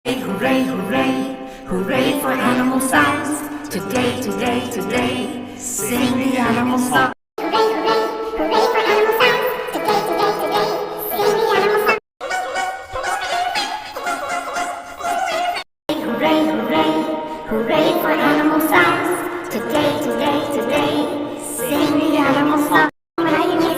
Hooray, hooray, hooray for animal sounds. Today, today, today, sing the animal song. Hooray, hooray, hooray for animal sounds. Today, today, today, sing the animal song. Hooray, hooray,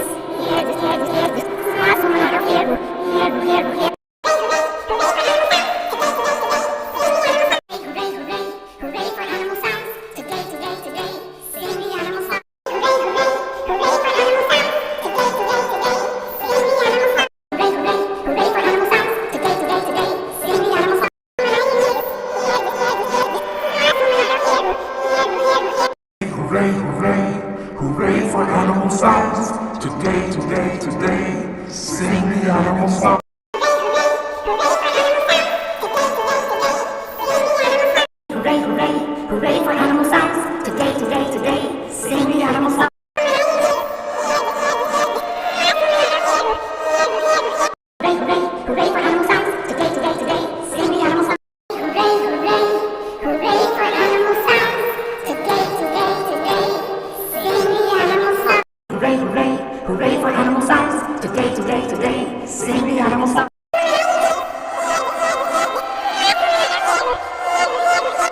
hooray for animal sounds. Today, today, today, sing the animal song. Hooray, hooray, hooray for animal sounds. Today, today, today, sing the animal song. Hooray, hooray, hooray for animal sounds. Today, today, today, sing the animal song. Hooray, hooray, hooray for animal sounds. Today, today, today, sing the animal song. Hooray, hooray, hooray for animal sounds. Today, today, today, sing the animal song. Hooray, hooray, hooray for animal sounds. Today, today, today, sing